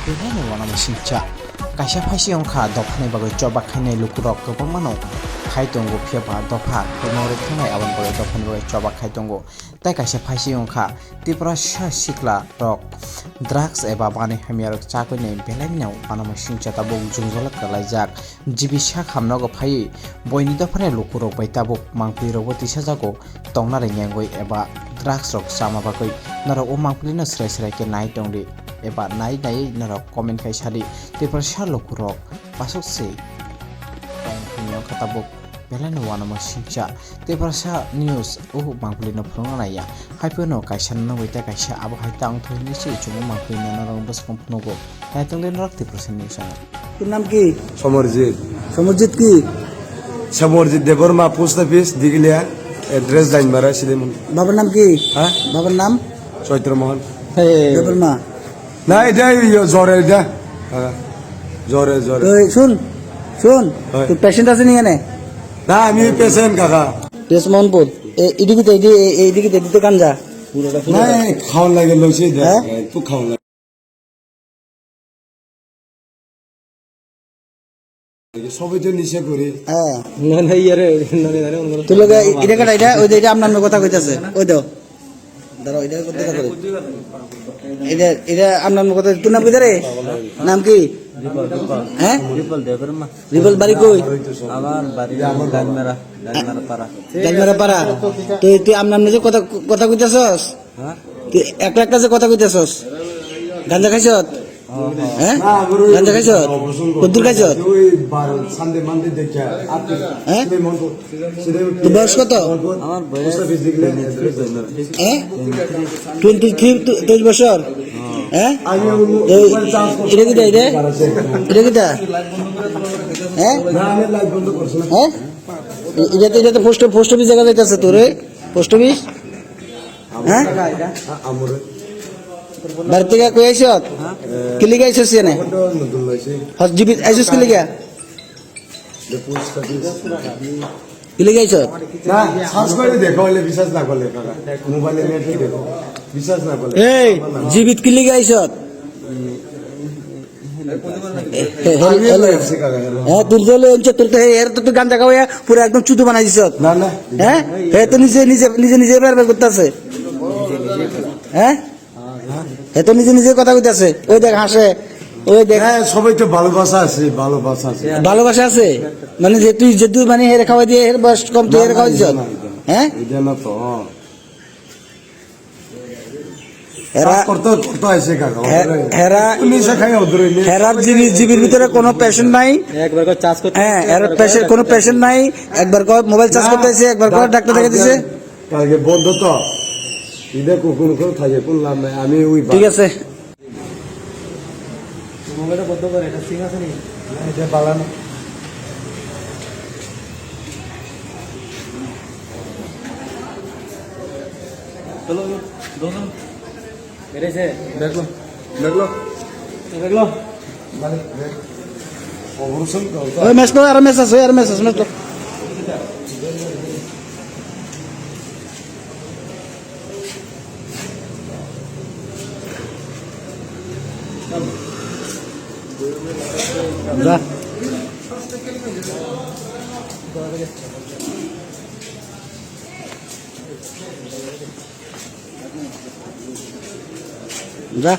Ini wana masingcha kaisa phaisi ongkha dophani bagoi chobak khainai lukurok gobang mano khaitongo phiaba dopha khomore thangai abon bagoi dophani bagoi chobak khaitongo tai kaisa phaisi ongkha tipra sikla rok drugs eba bani hamyarok chakoi nei belainau wana masingcha tabo jungjolak kalaijak jibisa khamnago phai boini dophani lukurok bai tabo mangpui rogo tisajago tongnare nyangoi eba drugs rok chama bagoi naro o mangpui no srai srai ke nai tongri eba nai narok comment kai sari tipra lukurok pasok se tong katabok belano wana masingcha tipra news mangpui no phronga ya haipono kaisan no goita kaisa abo haita ang thoni se chumo mangpui no rong bas kompnogo haitonglen rak tipra news ang তোর নাম কি? সমরজিৎ। সমরজিৎ কি? Samarjit Debbarma, post office Digliya, address Dainmara Silemon. বাবার নাম কি? হ্যাঁ, বাবার নাম চৈত্রমোহন। দেববর্মা। না এটা জ্বরে এটা জ্বরে জ্বরে তো শুন তুই পেশেন্ট আছে নি এনে? না আমি পেশেন্ট কাকা। পেশ মোহনপুর এইদিকে দিতে কান যা না খাওয়ান লাগে লইছে একটু খাওয়ান লাগে সবাই তো নিশা করি। হ্যাঁ তুই লোক এটা কাটা এটা আপনার কথা কইতাছে ওই দাও দাঁড়াও এটা কথা করে এটা আপনার কথা তোর নাম কি রে? নাম কি? হ্যাঁ রিপল বাড়ি কই? আমার বাড়ি ডালমেরা পাড়া। তুই আপনার যে কথা কইতাছস তুই একটা যে কথা কইতাছস গাঞ্জা খাইছত? হ্যাঁ গাঞ্জা খাইছত? কদ্দুর খাইছত? হ্যাঁ তোর বয়স কত? আমার বয়স 23 বছর। হ্যাঁ এটা কিটা এটা কিটা? হ্যাঁ হ্যাঁ এটা তো পোস্ট অফিস জায়গা যাইতেছে তোর পোস্ট অফিস। হ্যাঁ বাড়ি থেকে কই আইস? কিলিগা আইসস এনে? জীবিত আইসস কিলিগা? কিলিগা আইস? না সার্চ করে দেখো হলে বিশ্বাস না করলে কাকা মোবাইলে নেটে দেখো বিশ্বাস না করলে এই জীবিত কিলিগা আইস? হ্যাঁ তুই চলে তোর তো এর তো তুই গান দেখা হইয়া পুরো একদম চুতু বানাই দিস। না না হ্যাঁ হে তো নিজে বের করতেছে। হ্যাঁ হে তো নিজে কথা কইতাছে। ওই দেখ হাসে ওই দেখ। সবাই তো ভালোবাসা আছে ভালোবাসা আছে মানে যে তুই মানে হেরে খাওয়াই দিয়ে এর বয়স কম তুই হেরে খাওয়াই দিস। হ্যাঁ এটা না তো জীবির ভিতরে কোনো পেশেন্ট নাই। হ্যাঁ কোনো পেশেন্ট নাই। একবার মোবাইল চার্জ করতে আছে, একবার ডাক্তার দেখে দিছে। কালকে বন্ধ তো এটা কোন থাকে কোনলাম নাই আমি ওই ঠিক আছে মোবাইলটা বন্ধ করে এটা সিং আছে নি এটা বালানো চলো দোকান বেরেছে দেখলো মানে অবরুষণ ওই মেসলো আর মেসেজ মেসলো যা যা